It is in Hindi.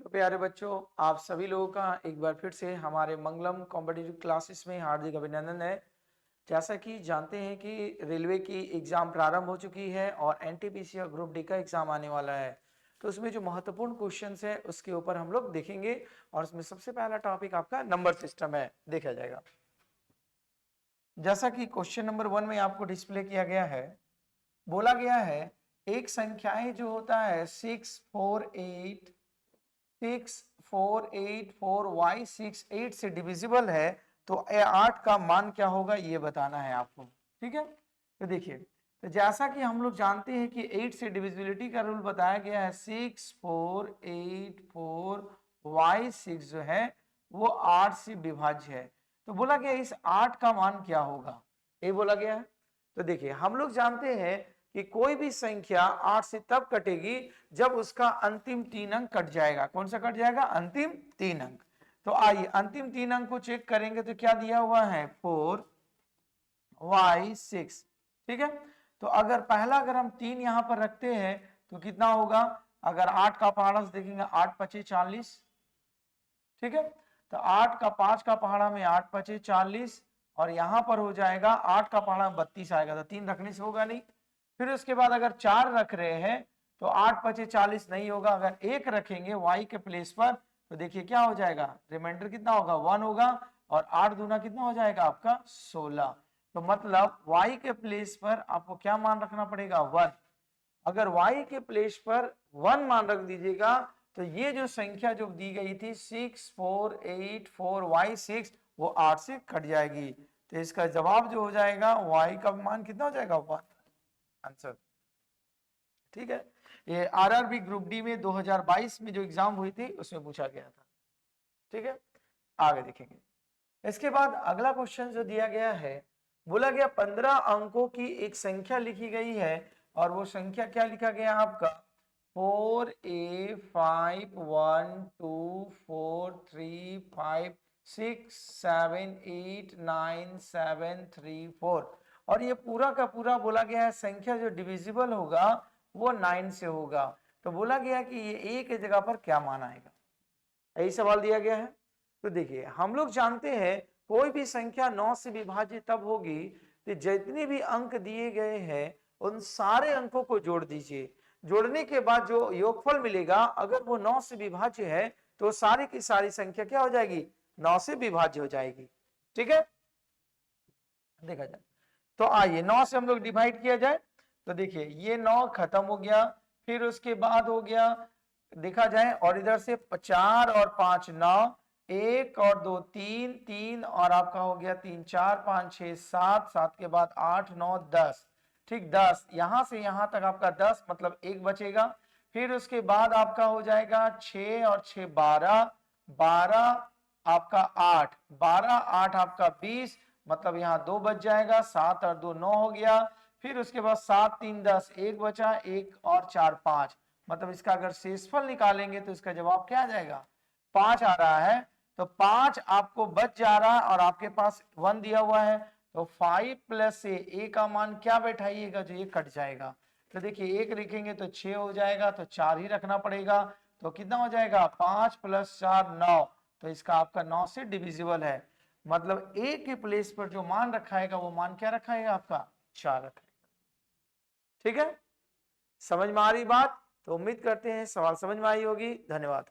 तो प्यारे बच्चों, आप सभी लोगों का एक बार फिर से हमारे मंगलम कॉम्पिटिटिव क्लासेस में हार्दिक अभिनंदन है। जैसा कि जानते हैं कि रेलवे की एग्जाम प्रारंभ हो चुकी है और एनटीपीसी और ग्रुप डी का एग्जाम आने वाला है। तो उसमें जो महत्वपूर्ण क्वेश्चंस है उसके ऊपर हम लोग देखेंगे और उसमें सबसे पहला टॉपिक आपका नंबर सिस्टम है, देखा जाएगा। जैसा कि क्वेश्चन नंबर 1 में आपको डिस्प्ले किया गया है, बोला गया है एक संख्याएं जो होता है 648 से डिविजिबल है, तो 8 का मान क्या होगा ये बताना है आपको। ठीक है, तो देखिए, तो जैसा कि हम लोग जानते हैं कि 8 से डिविजिबिलिटी का रूल बताया गया है, 6484y6 जो है वो 8 से विभाज्य है। तो बोला गया इस 8 का मान क्या होगा, ये बोला गया है। तो देखिए, हम लोग जानते हैं कि कोई भी संख्या 8 से तब कटेगी जब उसका अंतिम 3 अंक कट जाएगा। कौन सा कट जाएगा? अंतिम 3 अंक। तो आइए अंतिम 3 अंक को चेक करेंगे, तो क्या दिया हुआ है 4y6। ठीक है, तो अगर हम 3 यहां पर रखते हैं तो कितना होगा? अगर 8 का पहाड़ा से देखेंगे 8 पचे 40। ठीक है, तो 8 का 5 का पहाड़ा में 8 पचे 40 और यहां पर हो जाएगा 8 का पहाड़ा 32 आएगा, तो 3 रखने से होगा नहीं। फिर उसके बाद अगर 4 रख रहे हैं तो 8 पचे 40 नहीं होगा। अगर 1 रखेंगे y के प्लेस पर तो देखिए क्या हो जाएगा, रिमाइंडर कितना होगा 1 होगा और 8 दूना कितना हो जाएगा आपका 16। तो मतलब y के प्लेस पर आपको क्या मान रखना पड़ेगा 1। अगर y के प्लेस पर 1 मान रख दीजिएगा तो ये जो संख्या जो दी गई थी 6484y6 वो 8 से कट जाएगी। तो इसका जवाब जो हो जाएगा y का मान कितना हो जाएगा 1 आंसर। ठीक है, ये आरआरबी ग्रुप डी में 2022 में जो एग्जाम हुई थी उसमें पूछा गया था। ठीक है, आगे देखेंगे। इसके बाद अगला क्वेश्चन जो दिया गया है, बोला गया 15 अंकों की एक संख्या लिखी गई है और वो संख्या क्या लिखा गया आपका 4a512345678973 और ये पूरा का पूरा बोला गया है संख्या जो डिविजिबल होगा वो 9 से होगा। तो बोला गया कि ये a की जगह पर क्या मान आएगा, यही सवाल दिया गया है। तो देखिए, हम लोग जानते हैं कोई भी संख्या 9 से विभाज्य तब होगी कि जितने भी अंक दिए गए हैं उन सारे अंकों को जोड़ दीजिए। जोड़ने के बाद जो योगफल मिलेगा अगर वो 9 से विभाज्य है तो सारी की सारी संख्या क्या हो जाएगी 9 से विभाज्य हो जाएगी। ठीक है, देखा जाए तो आइए 9 से हम लोग डिवाइड किया जाए तो देखिए ये 9 खत्म हो गया, फिर उसके बाद हो गया देखा जाए और इधर से 4 और 5 9, 1 और 2 3, 3 और आपका हो गया 3 4 5 6 7, 7 के बाद 8 9 10। ठीक, 10 यहां से यहां तक आपका 10 मतलब 1 बचेगा। फिर उसके बाद आपका हो जाएगा 6 और 6 12, 12 आपका 8, 12 8 आपका 20 मतलब यहाँ 2 बच जाएगा, 7 और 2 9 हो गया। फिर उसके बाद 7 3 10, 1 बचा, 1 और 4 5 मतलब इसका अगर शेषफल निकालेंगे तो इसका जवाब क्या आ जाएगा 5 आ रहा है। तो 5 आपको बच जा रहा है और आपके पास 1 दिया हुआ है, तो 5 प्लस से a का मान क्या बैठाइएगा जो ये कट जाएगा। तो देखिए 1 लिखेंगे तो 6 हो जाएगा, तो 4 ही रखना पड़ेगा। तो कितना हो जाएगा 5 प्लस 4 9, तो इसका आपका 9 से डिविजिबल है। मतलब a के प्लेस पर जो मान रखाएगा वो मान क्या रखाएगा आपका 4 रखाएगा। ठीक है, समझ में आ रही बात? तो उम्मीद करते हैं सवाल समझ में आई होगी। धन्यवाद।